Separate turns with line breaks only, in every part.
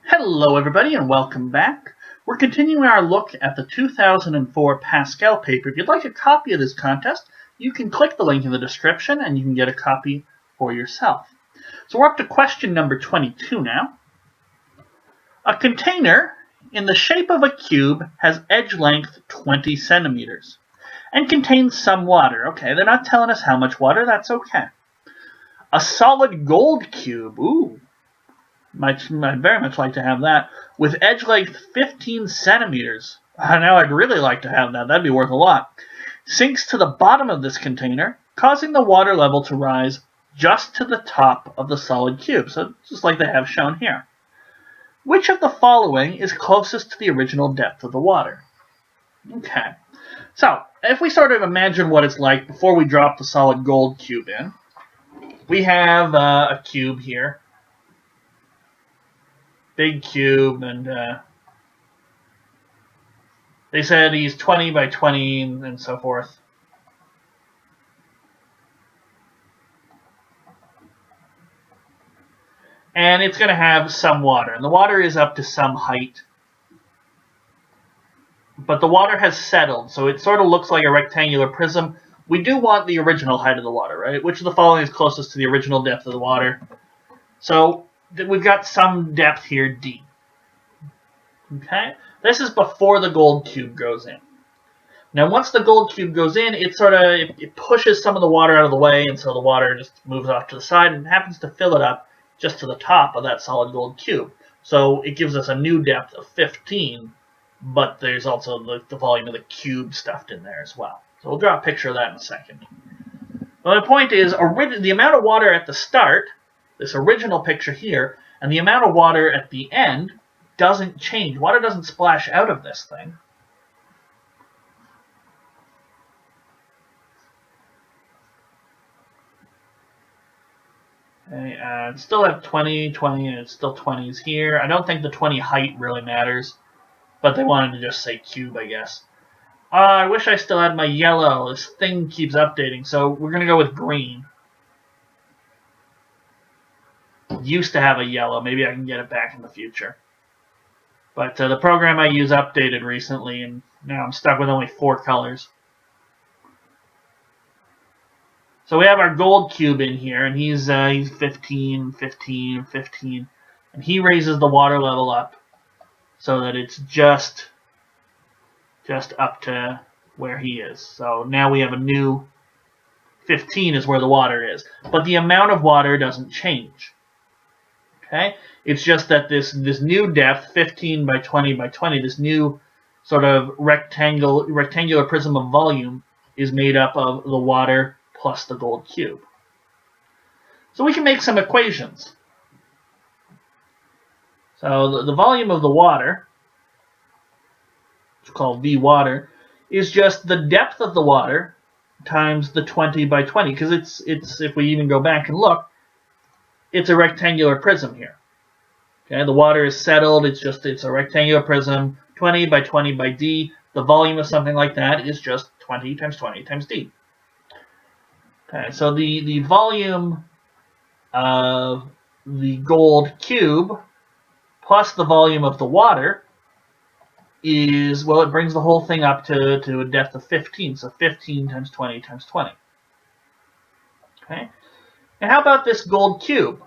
Hello everybody and welcome back. We're continuing our look at the 2004 Pascal paper. If you'd like a copy of this contest, you can click the link in the description and you can get a copy for yourself. So we're up to question number 22 now. A container in the shape of a cube has edge length 20 centimeters and contains some water. Okay, they're not telling us how much water, that's okay. A solid gold cube, ooh. I'd very much like to have that. With edge length 15 centimeters. Now I'd really like to have that. That'd be worth a lot. Sinks to the bottom of this container, causing the water level to rise just to the top of the solid cube. So just like they have shown here. Which of the following is closest to the original depth of the water? Okay. So if we sort of imagine what it's like before we drop the solid gold cube in, we have a cube here. Big cube, and they said he's 20 by 20 and so forth. And it's going to have some water, and the water is up to some height. But the water has settled, so it sort of looks like a rectangular prism. We do want the original height of the water, right? Which of the following is closest to the original depth of the water? So we've got some depth here, D. Okay, this is before the gold cube goes in. Now, once the gold cube goes in, it pushes some of the water out of the way, and so the water just moves off to the side and happens to fill it up just to the top of that solid gold cube. So it gives us a new depth of 15, but there's also the volume of the cube stuffed in there as well. So we'll draw a picture of that in a second. Well, the point is, the amount of water at the start, this original picture here, and the amount of water at the end doesn't change. Water doesn't splash out of this thing. Okay, it's still at 20, and it's still 20s here. I don't think the 20 height really matters, but they wanted to just say cube, I guess. I wish I still had my yellow. This thing keeps updating, so we're going to go with green. Used to have a yellow. Maybe I can get it back in the future. But the program I use updated recently, and now I'm stuck with only 4 colors. So we have our gold cube in here, and he's 15, 15, 15. And he raises the water level up so that it's just up to where he is. So now we have a new 15 is where the water is. But the amount of water doesn't change. Okay? It's just that this new depth, 15 by 20 by 20, this new sort of rectangular prism of volume is made up of the water plus the gold cube. So we can make some equations. So the volume of the water, it's called V water, is just the depth of the water times the 20 by 20, because it's if we even go back and look, it's a rectangular prism here. Okay, the water is settled, it's a rectangular prism, 20 by 20 by D. The volume of something like that is just 20 times 20 times D. Okay, so the volume of the gold cube plus the volume of the water is, well, it brings the whole thing up to a depth of 15. So 15 times 20 times 20. Okay, and how about this gold cube?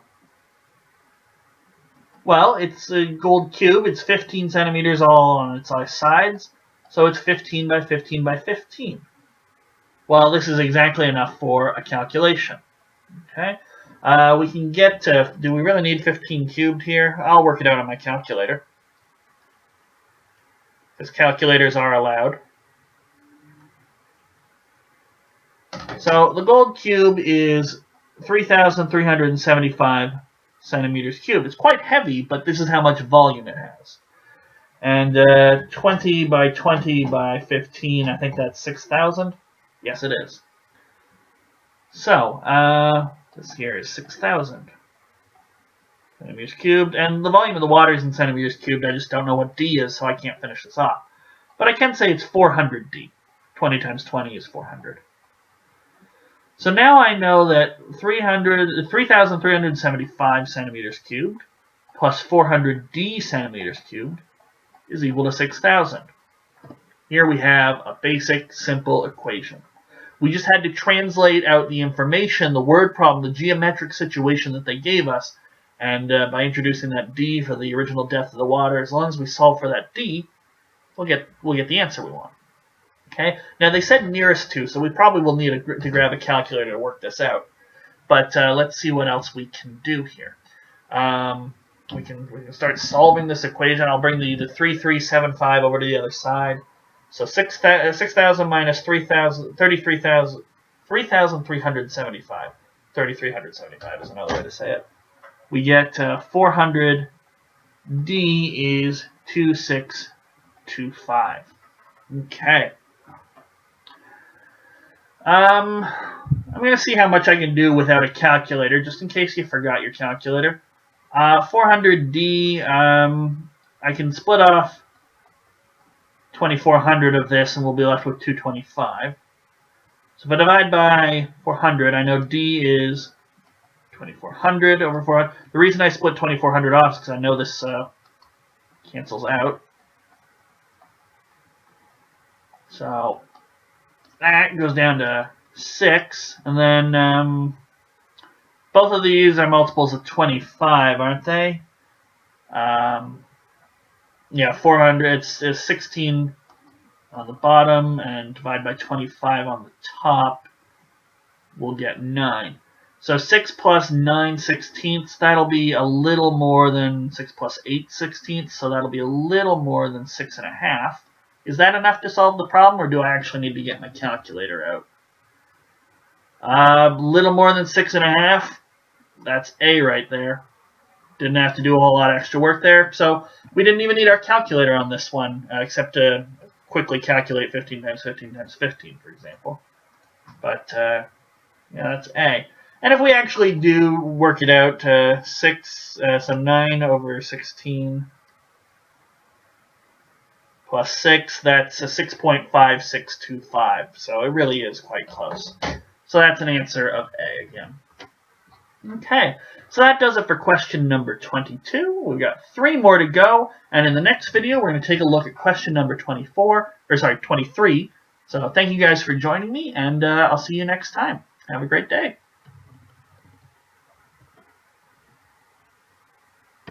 Well, it's a gold cube. It's 15 centimeters all on its sides, so it's 15 by 15 by 15. Well, this is exactly enough for a calculation. Okay, we can get to, do we really need 15 cubed here? I'll work it out on my calculator, because calculators are allowed. So the gold cube is 3,375 centimeters cubed. It's quite heavy, but this is how much volume it has. And 20 by 20 by 15, I think that's 6,000. Yes, it is. So this here is 6,000 centimeters cubed, and the volume of the water is in centimeters cubed. I just don't know what D is, so I can't finish this off. But I can say it's 400 D. 20 times 20 is 400. So now I know that 3,375 centimeters cubed plus 400d centimeters cubed is equal to 6,000. Here we have a basic, simple equation. We just had to translate out the information, the word problem, the geometric situation that they gave us, and by introducing that d for the original depth of the water, as long as we solve for that d, we'll get the answer we want. Okay. Now they said nearest to, so we probably will need to grab a calculator to work this out. But let's see what else we can do here. We can start solving this equation. I'll bring the 3375 over to the other side. So 6,000 minus 3,375. 3,375 is another way to say it. We get 400d is 2625. Okay. I'm going to see how much I can do without a calculator, just in case you forgot your calculator. 400d, I can split off 2,400 of this, and we'll be left with 225. So if I divide by 400, I know d is 2,400 over 400. The reason I split 2,400 off is because I know this cancels out. So that goes down to 6, and then both of these are multiples of 25, aren't they? Yeah, 400, it's 16 on the bottom, and divide by 25 on the top, we'll get 9. So 6 plus 9 sixteenths, that'll be a little more than 6 plus 8 sixteenths, so that'll be a little more than 6.5. Is that enough to solve the problem, or do I actually need to get my calculator out? A little more than 6.5. That's A right there. Didn't have to do a whole lot of extra work there. So we didn't even need our calculator on this one, except to quickly calculate 15 times 15 times 15, for example. But yeah, that's A. And if we actually do work it out, 9 over 16 plus 6, that's a 6.5625. So it really is quite close. So that's an answer of A again. Okay, so that does it for question number 22. We've got 3 more to go, and in the next video, we're going to take a look at question number 23. So thank you guys for joining me, and I'll see you next time. Have a great day.